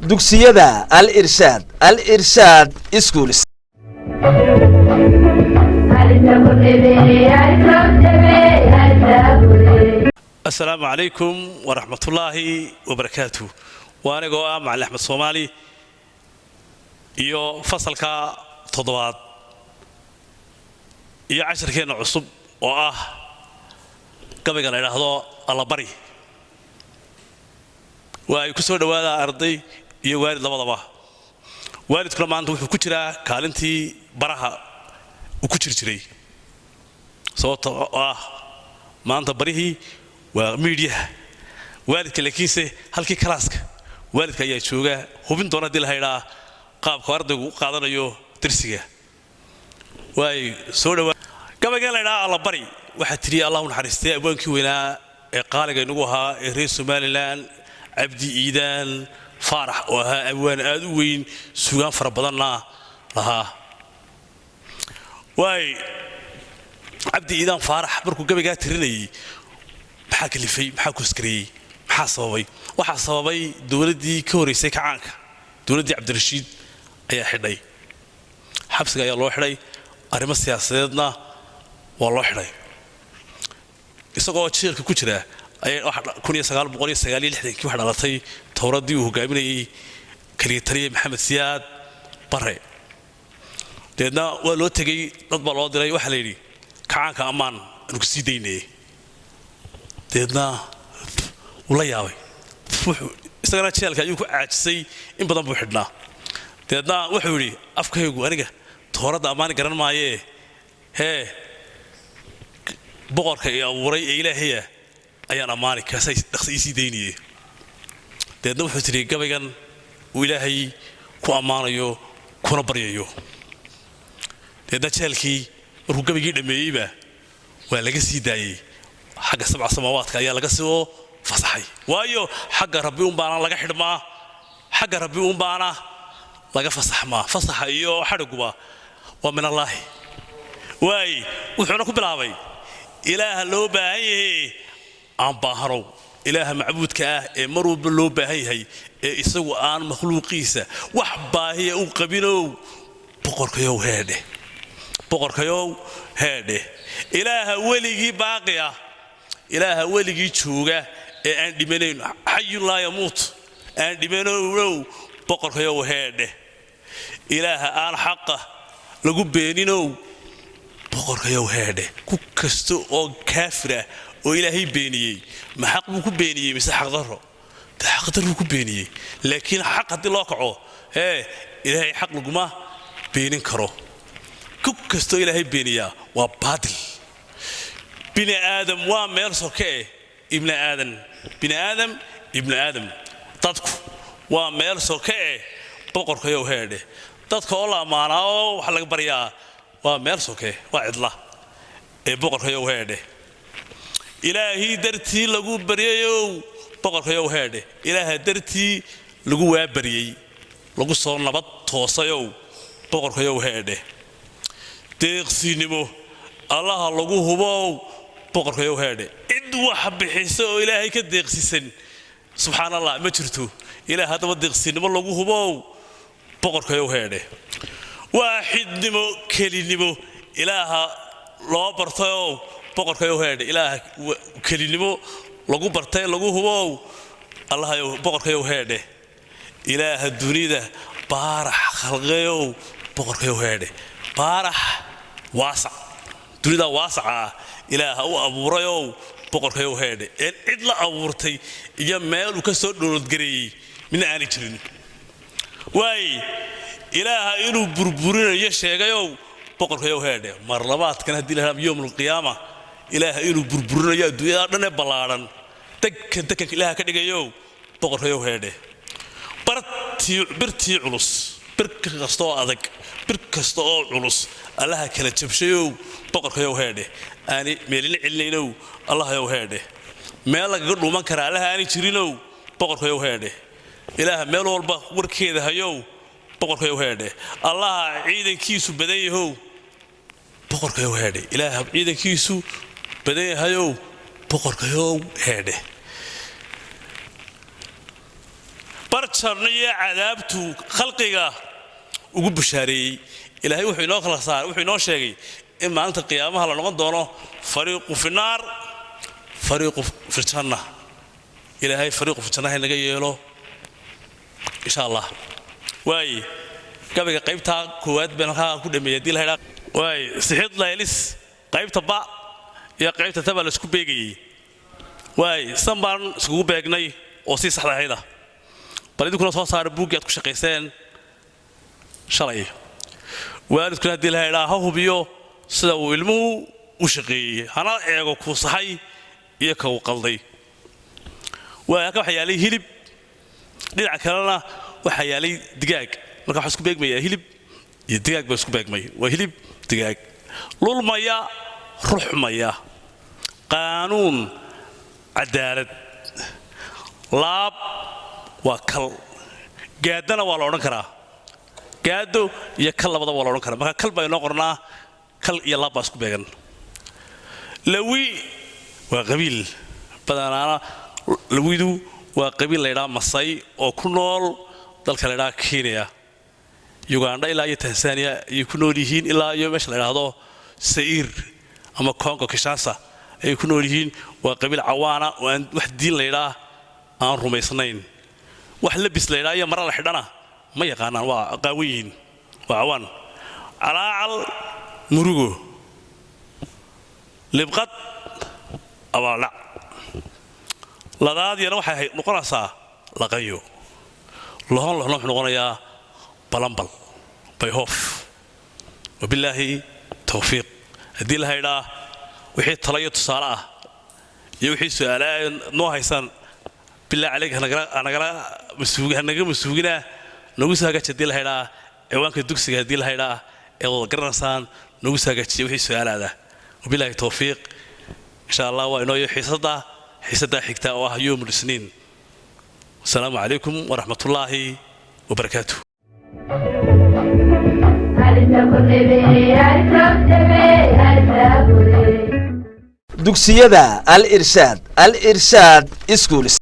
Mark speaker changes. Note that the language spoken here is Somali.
Speaker 1: dugsiyada al irshaad schools
Speaker 2: السلام عليكم ورحمة الله وبركاته وأنا جوا مع أحمد صومالي يو فصل كا تضوات يو 10 كنا عصب قبل قال هذا الله بري ويكسر هذا أرضي يو وارد لبضبه وارد كل ما عنده كتيرة كالنتي برها وكتير شري صوت ما أنت بريه وميديا والد كلكيسه هالكي كلاسك والد كيا شوجا هو بين دونا دل هيدا قاب خارد وقادنا يو ترسيه واي سودا كم قال هيدا الله بري واحد تري الله ونحرسته أبوان كوينا قال جنوها رئيس ماللان عبدي إيدان فرح وها أبوان أدوين سوغان فربضنا لها واي عبدي إيدان فرح بركو قبل قال تريني maxaa kalifay maxaa ku iskariyay maxaa sababay waxa sababay dawladii ka horeysay kacaanka dawladii Cabdirashiid ayaa xidhay xabsiga ayaa loo xidhay arrimo siyaasadeedna waa loo xidhay isagoo jeelka ku jira ayaa 1969 waxa dhalatay tawradii uu hogaaminayay kaliya taliye Maxamed Siyaad Barre deedna waa loo tagay dad baa loo diray waxa la yiri kacaanka amaan anu ku sii daynay deedna wala yaabay isagana jeelka ayuu ku caajisay in badan buu xidhnaa deedna wuxuu yiri afkaygu aniga toorada amaan garan maaye boqorka iyo abuuray Ilaahay ayaan amaani ka saysi deyniyay deedna wuxuu tiri gabaygan uu Ilaahay ku amaanayo kuna baryayo deedna jeelkii markuu gabaygii dhameeyayba waa laga sii daayay حق 7 سماوات كايا laga soo fasaxay waayo xagga rabbi baana laga xidhmaa xagga rabbi baana laga fasaxmaa fasaxa iyo xadguba waa min Allah waay wuxuu ku bilaabay ilaaha loo baahan yahay aan baaharo ilaaha macbuudka ah ee marwalba loo baahan yahay ee isagu aan makhluuqiisa wax baahiya u qabinow boqorkayow heede ilaaha weligii baaqiya إله ولي جوجا عند منين حي لا يموت عند منو بقر خيو هذا إله آل حقه لقوا بينينو بقر خيو هذا كوكستو أو كافرة وإلهي بيني ما حق بكو بيني مس حق ضره ده حق ضره بكو بيني لكن حق الواقعه إلهي حق لقما بينين كرو كوكستو إلهي بينيا وبادل بني آدم وامير سوكي ابن آدم تدكو وامير سوكي بقر كيو هيدي تدكو الله معنا وحلق بريا وامير سوكي وعدلا بقر كيو هيدي إلهي درتي لغو بريا بقر كيو هيدي إلهي درتي لغو وابريا لغو صور نبات توسيو بقر كيو هيدي تيغسي نمو الله لغو هبو بقر يو هذا إد واحد بحسه إلهي كدق سن سبحان الله ما شرتو إله هذا بدق سن ما لقوه باو بقر يو هذا واحد نمو كلي نمو إله لا برتاو بقر يو هذا إله كلي نمو لقوه برتاي لقوه باو الله يو بقر يو هذا إله الدنيا بارح خلقيو بقر يو هذا بارح واسع الدنيا واسعة إله هو أبو ريو بقر كيو هذا إدلا أبورتي يا مال وكسر دولت جري من عالي ترين واي إله إنه بربورين يشجعيو بقر كيو هذا مرلبات كان هدي لهم يوم القيامة إله إنه بربورين يا دويا دنا بلارن تك إله كديجيو بقر كيو هذا برتي علوس بركستو أذك بركستو علوس الله كلا تبشيو بقر كيو هذا أنا ميلين علينو الله يو هذا مالك قدو ما كره الله أنا ترينو بقر كيو هذا إله ماله والبا وركيده هيو بقر كيو هذا الله عيد كيسو بديه هو بقر كيو هذا إله عيد كيسو badan yahayow boqorkayow heedhe barjarna iyo cadaabtu khalqiga ugu bushaareeyey ilaahay wuxuu inoo kala saaray wuxuu inoo sheegay in maalinta qiyaamaha la noqon doono fariiqu fi naar fariiqu fi janna ilaahay fariiqu fi janna naga yeelo insha Allah waay gabiga qaybta koowaad baan halka ku dhameeyay dil hayra waay sixid laylis qaybta ba iyo qaybta taba la isku beegayay waay sanbaan isku beegnay oo si sax ahayda bal idinku soo saar buugaad ku shaqeyseen shalay waalidku hadii la hayra ha hubiyo sida uu ilmuhu u shaqeeyay hana eego ku saxay iyo ka uu qalday waa ka waxyaalay hilib dhinaca kalena waxa yaalay digaag marka waxa isku beegmaya hilib iyo digaag ba isku beegmay waa hilib digaag lulmaya ruxmaya qaanuun cadaalad laab waa kal gaadana waa la oran karaa gaado iyo kal labada waa la oran karaa marka kal baa inoo qornaa kal iyo laab baa isku beegan lawi waa qabiil badanaana lawidu waa qabiil la yiraahdo Masai oo ku nool dalka la yiraahdo Kenya Uganda ilaa iyo Tanzania ay ku nool yihiin ilaa iyo meesha la yiraahdo Zaire ama Congo Kinshasa ay ku nool yihiin waa qabiil cawaana oo aan wax diin la yiraahdo aan rumaysnayn wax labis la yiraahdo mar la xidhana ma yaqaanaan waa qaawiyin waa cawaan alaacal murugo libqad awala ladaad yana waxay noqonaysaa laqayo lohan wuxuu noqonayaa balambal bayhof wabillahi tawfiiq hadii la hayraa wixii talayo tusaale ah iyo wixii su'aalaha noo haysan billahi alayka anagala masuugina nagu saagaje hadii la hayraa ciwaanka dugsiga hadii la hayraa ee wada garanaysan nagu saagaje wixii su'aalaha wabillahi tawfiiq insha Allah waa inoo xiisada حسدا حكتا يوم الاثنين السلام عليكم ورحمة الله وبركاته
Speaker 1: dugsiyada al irshad iskuulis